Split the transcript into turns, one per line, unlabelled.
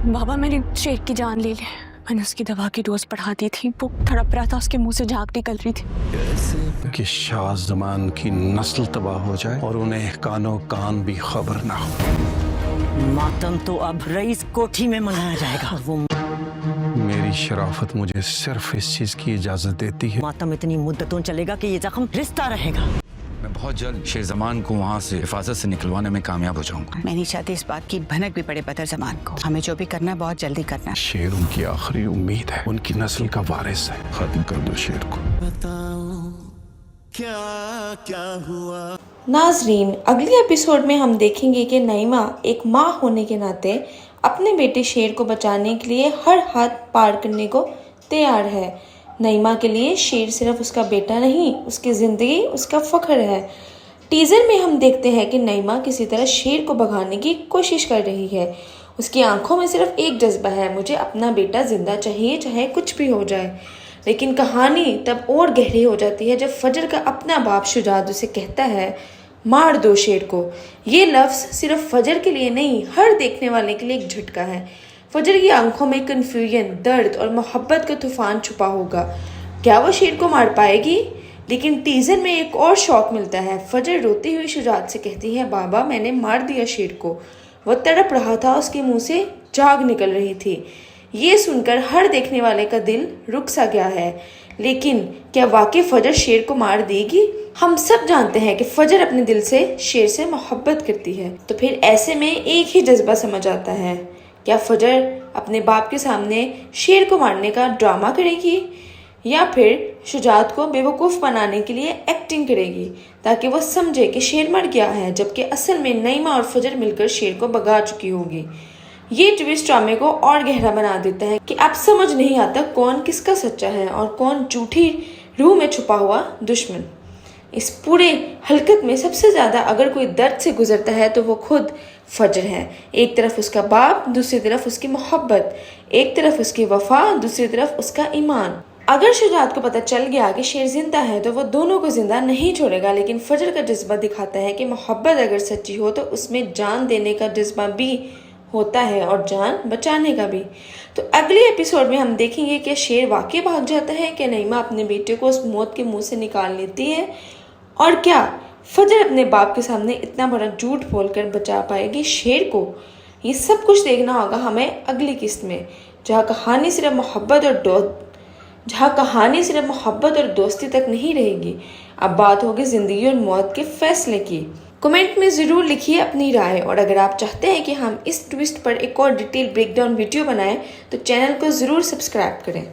बाबा मैंने शेर की जान ले ली। मैंने उसकी दवा की डोज बढ़ा दी थी, वो तड़प रहा था, उसके मुंह से झाग निकल रही थी।
कि शाह जमान की नस्ल तबाह हो जाए और उन्हें कानो कान भी खबर ना हो।
मातम तो अब रईस कोठी में मनाया जाएगा और वो
मेरी शराफत मुझे सिर्फ इस चीज की इजाजत देती है।
मातम इतनी मुद्दतों चलेगा कि ये जख्म रिश्ता रहेगा।
मैं बहुत जल्द शेर जमान को वहाँ से हिफाजत से निकलवाने में कामयाब हो जाऊंगा।
मैं नहीं चाहती इस बात की भनक भी पड़े बदर जमान को। हमें जो भी करना है बहुत जल्दी करना है।
शेर उनकी आखिरी उम्मीद है, उनकी नस्ल का वारिस है। खत्म कर दो शेर को।
क्या हुआ।
नाजरीन, अगले एपिसोड में हम देखेंगे कि नईमा एक माँ होने के नाते अपने बेटे शेर को बचाने के लिए हर हाथ पार करने को तैयार है। नईमा के लिए शेर सिर्फ उसका बेटा नहीं, उसकी ज़िंदगी, उसका फ़ख्र है। टीज़र में हम देखते हैं कि नईमा किसी तरह शेर को भगाने की कोशिश कर रही है। उसकी आंखों में सिर्फ एक जज्बा है, मुझे अपना बेटा ज़िंदा चाहिए, चाहे कुछ भी हो जाए। लेकिन कहानी तब और गहरी हो जाती है जब फजर का अपना बाप शुजात उसे कहता है, मार दो शेर को। ये लफ्ज़ सिर्फ फजर के लिए नहीं, हर देखने वाले के लिए एक झटका है। फजर की आंखों में कन्फ्यूजन, दर्द और मोहब्बत का तूफान छुपा होगा। क्या वो शेर को मार पाएगी? लेकिन टीज़र में एक और शौक मिलता है। फजर रोती हुई शुजात से कहती है, बाबा मैंने मार दिया शेर को। वो तड़प रहा था, उसके मुंह से झाग निकल रही थी। ये सुनकर हर देखने वाले का दिल रुक सा गया है। लेकिन क्या वाकई फजर शेर को मार देगी? हम सब जानते हैं कि फजर अपने दिल से शेर से मोहब्बत करती है। तो फिर ऐसे में एक ही जज्बा समझ आता है, क्या फजर अपने बाप के सामने शेर को मारने का ड्रामा करेगी या फिर शुजात को बेवकूफ़ बनाने के लिए एक्टिंग करेगी ताकि वो समझे कि शेर मर गया है, जबकि असल में नईमा और फजर मिलकर शेर को भगा चुकी होगी। ये ट्विस्ट ड्रामे को और गहरा बना देता है कि अब समझ नहीं आता कौन किसका सच्चा है और कौन झूठी रूह में छुपा हुआ दुश्मन। इस पूरे हलकत में सबसे ज़्यादा अगर कोई दर्द से गुजरता है तो वो खुद फजर है। एक तरफ उसका बाप, दूसरी तरफ उसकी मोहब्बत, एक तरफ उसकी वफा, दूसरी तरफ उसका ईमान। अगर शुजात को पता चल गया कि शेर जिंदा है तो वो दोनों को जिंदा नहीं छोड़ेगा, लेकिन फजर का जज्बा दिखाता है कि मोहब्बत अगर सच्ची हो तो उसमें जान देने का जज्बा भी होता है और जान बचाने का भी। तो अगले एपिसोड में हम देखेंगे कि शेर वाकई भाग जाता है, कि नईमा अपने बेटे को उस मौत के मुंह से निकाल लेती है, और क्या फजर अपने बाप के सामने इतना बड़ा झूठ बोलकर बचा पाएगी शेर को। ये सब कुछ देखना होगा हमें अगली किस्त में, जहाँ कहानी सिर्फ मोहब्बत और दोस्ती तक नहीं रहेगी। अब बात होगी ज़िंदगी और मौत के फैसले की। कमेंट में ज़रूर लिखिए अपनी राय, और अगर आप चाहते हैं कि हम इस ट्विस्ट पर एक और डिटेल ब्रेकडाउन वीडियो बनाएं तो चैनल को ज़रूर सब्सक्राइब करें।